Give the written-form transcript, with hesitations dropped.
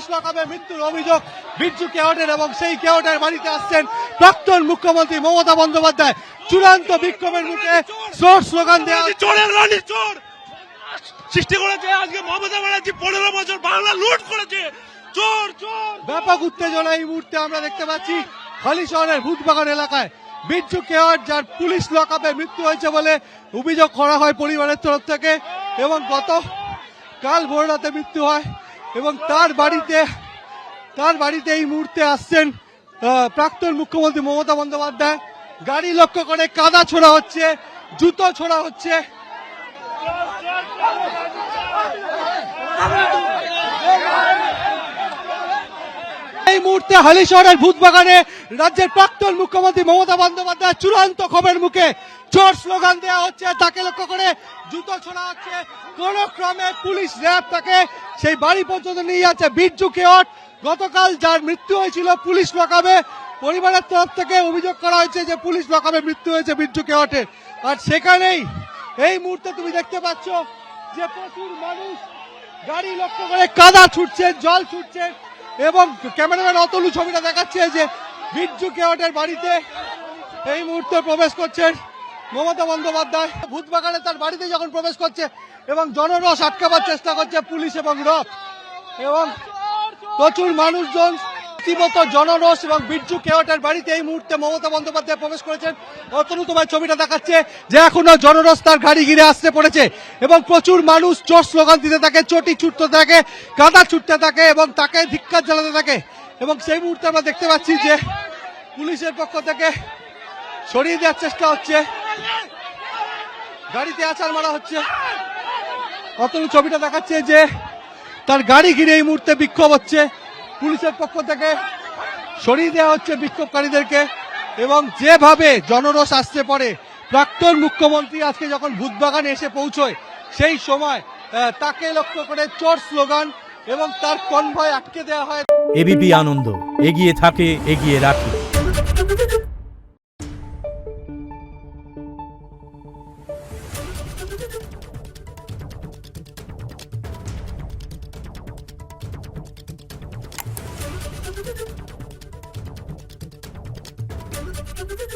Police লকআপে মৃত্যুর অভিযোগ বিরজু কেওটের, এবং সেই কেওটের বাড়িতে আসছেন প্রাক্তন মুখ্যমন্ত্রী মমতা বন্দ্যোপাধ্যায়। চূড়ান্ত বিক্ষোভের মুখে জোর স্লোগান দেওয়া চোরের রানী চোর সৃষ্টি করেছে। আজকে মমতা ব্যানার্জি 15 বছর বাংলা লুট করেছে। চোর চোর। ব্যাপক উত্তেজনা এই মুহূর্তে আমরা দেখতে পাচ্ছি হালি শহরের ভূতবাগান এলাকায়। বিরজু কেওট, যার পুলিশ লকআপে মৃত্যু হয়েছে বলে অভিযোগ করা হয় পরিবারের তরফ থেকে, এবং কাল ভোর রাতে মৃত্যু হয়, এবং তার বাড়িতে এই মুহূর্তে আসছেন প্রাক্তন মুখ্যমন্ত্রী মমতা বন্দ্যোপাধ্যায়। গাড়ি লক্ষ্য করে কাদা ছোড়া হচ্ছে, জুতো ছোড়া হচ্ছে। এই মুহূর্তে হালি শহরের ভূতবাগানে রাজ্যের প্রাক্তন মুখ্যমন্ত্রী মমতা বন্দ্যোপাধ্যায় চূড়ান্ত ক্ষোভের মুখে জোর স্লোগান দেওয়া হচ্ছে, তাকে লক্ষ্য করে জুতো ছোড়া হচ্ছে। কোন ক্রমে পুলিশ র্যাব তাকে সেই বাড়ি পর্যন্ত নিয়ে যাচ্ছে। বিরজু কেওট গতকাল, যার মৃত্যু হয়েছিল পুলিশ লকআপে, পরিবারের তরফ থেকে অভিযোগ করা হয়েছে যে পুলিশ লকআপে মৃত্যু হয়েছে বিরজু কেওটের। আর সেখানেই এই মুহূর্তে তুমি দেখতে পাচ্ছ যে প্রচুর মানুষ গাড়ি লক্ষ্য করে কাদা ছুটছে, জল ছুটছে, এবং ক্যামেরাম্যান অতলু ছবিটা দেখাচ্ছে যে বিরজু কেওটের বাড়িতে এই মুহূর্তে প্রবেশ করছেন মমতা বন্দ্যোপাধ্যায়। ভূতবাগানে তার বাড়িতে যখন প্রবেশ করছে, এবং জনরোষ আটকাবার চেষ্টা করছে পুলিশ এবং র্যাব, এবং প্রচুর মানুষজন রীতিমতো জনরোষ, এবং বিরজু কেওটের বাড়িতে এই মুহূর্তে মমতা বন্দ্যোপাধ্যায় প্রবেশ করেছেন। অতনু তোমার ছবিটা দেখাচ্ছে যে এখনো জনরোষ তার গাড়ি ঘিরে আসতে পড়েছে, এবং প্রচুর মানুষ জোর স্লোগান দিতে থাকে, চটি ছুটতে থাকে, কাদা ছুটতে থাকে, এবং তাকে ধিক্কার জানাতে থাকে। এবং সেই মুহূর্তে আমরা দেখতে পাচ্ছি যে পুলিশের পক্ষ থেকে সরিয়ে দেওয়ার চেষ্টা হচ্ছে, গাড়িতে আছাড় মারা হচ্ছে। অতনু ছবিটা দেখাচ্ছে যে তার গাড়ি ঘিরে এই মুহূর্তে বিক্ষোভ হচ্ছে, পুলিশের পক্ষ থেকে সরিয়ে দেওয়া হচ্ছে বিক্ষোভকারীদেরকে। এবং যেভাবে জনরোষ আসতে পারে, প্রাক্তন মুখ্যমন্ত্রী আজকে যখন ভূতবাগানে এসে পৌঁছয়, সেই সময় তাকে লক্ষ্য করে চোর স্লোগান এবং তার কনভয় আটকে দেওয়া হয়। এবিপি আনন্দ, এগিয়ে থাকে, এগিয়ে রাখে। Thank you.